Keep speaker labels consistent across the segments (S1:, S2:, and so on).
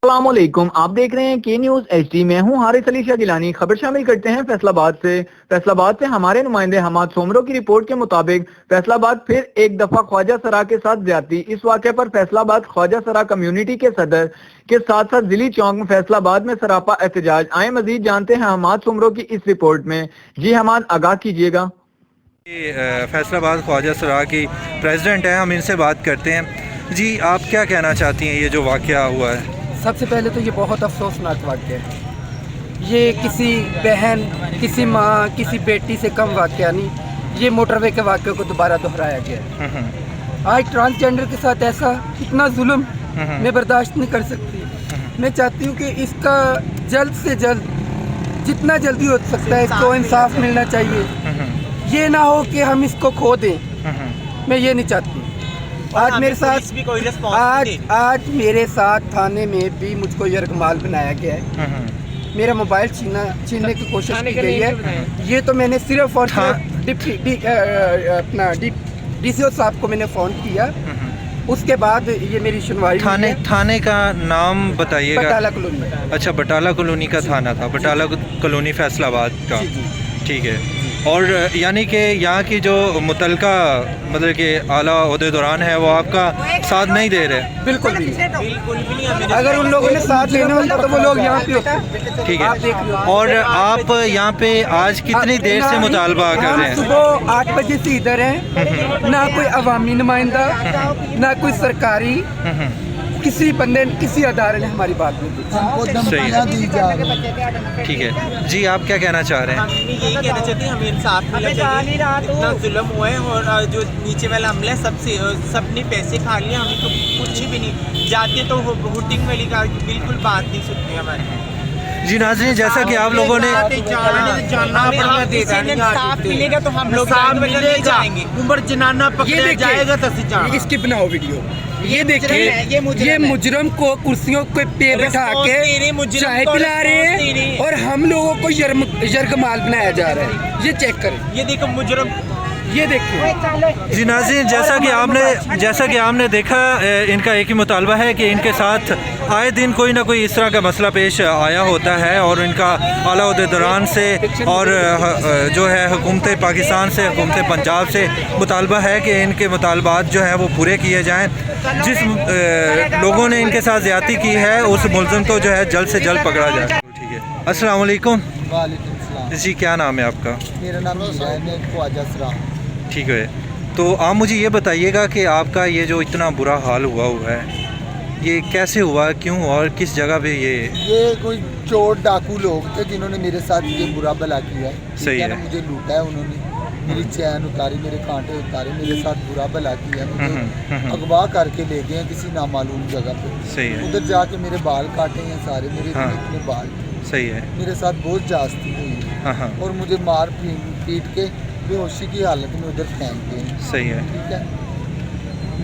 S1: अस्सलाम वालेकुम, आप देख रहे हैं के न्यूज HD। मैं हूं हारिस अली शाह गिलानी। खबर शामिल करते हैं फैसलाबाद से हमारे नुमाइंदे हमाद सोमरो की रिपोर्ट के मुताबिक फैसलाबाद फिर एक दफा ख्वाजा सरा के साथ ज्यादती। इस वाक़े पर फैसलाबाद ख्वाजा सरा कम्युनिटी के सदर के साथ साथ जिली चौक में फैसलाबाद में सरापा एहतजाज। आए मजीद जानते हैं हमाद सोमरो की इस रिपोर्ट में। जी हमाद, आगाह कीजिएगा।
S2: फैसलाबाद ख्वाजा सरा की प्रेसिडेंट हैं, हम इनसे बात करते हैं। जी, आप क्या कहना चाहती हैं ये जो वाक़या हुआ है?
S3: सबसे पहले तो ये बहुत अफसोसनाक वाक़या है। ये किसी बहन, किसी माँ, किसी बेटी से कम वाक़या नहीं। ये मोटरवे के वाक़े को दोबारा दोहराया गया है। आज ट्रांसजेंडर के साथ ऐसा इतना जुल्म मैं बर्दाश्त नहीं कर सकती। मैं चाहती हूँ कि इसका जल्द से जल्द, जितना जल्दी हो सकता है, इसको इंसाफ मिलना चाहिए। ये ना हो कि हम इसको खो दें। मैं ये नहीं चाहती। आज मेरे साथ आज मेरे साथ थाने में भी मुझको यरगमाल बनाया गया है। मेरा मोबाइल छीनने की कोशिश की गई है। ये तो मैंने सिर्फ और अपना DCO साहब को मैंने फ़ोन किया। उसके बाद ये मेरी सुनवाई।
S2: थाने का नाम बताइएगा।
S3: बटाला कॉलोनी।
S2: अच्छा, बटाला कॉलोनी का थाना था, बटाला कॉलोनी फैसलाबाद का। ठीक है। और यानी कि यहाँ की जो मुतलका मतलब कि आला ओहदेदारान है वो आपका साथ नहीं दे रहे?
S3: बिल्कुल भी नहीं। अगर उन लोगों ने साथ लेना होता तो वो लोग यहाँ पे होते।
S2: ठीक है। और आप यहाँ पे आज कितनी देर से मुतालबा कर रहे हैं?
S3: सुबह 8 बजे से इधर हैं। ना कोई अवामी नुमाइंदा, ना कोई सरकारी, किसी बंदे, किसी अदारे ने हमारी बात नहीं की।
S2: सही है। ठीक है जी, आप क्या कहना चाह रहे हैं?
S4: यही कहना चाहते हैं, हमें इंसाफ मिलना चाहिए। इतना जुल्म हुआ है और जो नीचे वाला हमला है सबने पैसे खा लिए, हमें तो कुछ भी नहीं। जाते तो हुटिंग वाली का बिल्कुल बात नहीं सुनते हमारी।
S2: जी नाज़रीन, जैसा कि आप लोगों ने
S4: इंसाफ मिलेगा तो हम लोग जाएंगे। उम्र जनाना पकड़ा जाएगा तो
S3: इसकी बनाओ वीडियो। ये देखिए, ये मुजरम को कुर्सियों पे बिठा के चाय पिला रहे हैं और हम लोगों को यरगमाल बनाया जा रहा है। ये चेक करें,
S4: ये देखो मुजरम,
S3: ये देखिए।
S2: जी नाज़रीन, जैसा कि आपने देखा, इनका एक ही मुतालबा है कि इनके साथ आए दिन कोई ना कोई इस तरह का मसला पेश आया होता है और इनका आला ओहदेदारान से और जो है हुकूमत पाकिस्तान से, हुकूमत पंजाब से मुतालबा है कि इनके मुतालबात जो है वो पूरे किए जाएँ। जिस लोगों ने इनके साथ ज़्यादती की है उस मुलज़िम को जो है जल्द से जल्द पकड़ा जाए। ठीक है। अस्सलाम वालेकुम। जी, क्या नाम है आपका?
S5: मेरा नाम ख्वाजा सरा।
S2: ठीक है। तो आप मुझे ये बताइएगा कि आपका ये जो इतना बुरा हाल हुआ है ये कैसे हुआ, क्यों और किस जगह पे? ये
S5: कोई चोर डाकू लोग थे जिन्होंने मेरे साथ ये बुरा भला किया है।
S2: सही है।
S5: मुझे लूटा है उन्होंने, मेरी चैन उतारी, मेरे कांटे उतारे, मेरे साथ बुरा भला किया। मुझे अगवा करके ले गए हैं किसी नामालूम जगह पे।
S2: सही है।
S5: उधर जाके मेरे बाल काटे हैं सारे, मेरे इतने बाल।
S2: सही है।
S5: मेरे साथ बहुत जास्ती हुई है और मुझे मार पीट के बेहोशी की हालत में उधर फेंक दिए।
S2: सही है।
S5: ठीक है।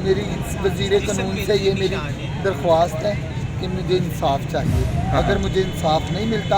S5: मेरी वज़ीर कानून से ये मेरी दरख्वास्त है कि मुझे इंसाफ चाहिए। अगर मुझे इंसाफ नहीं मिलता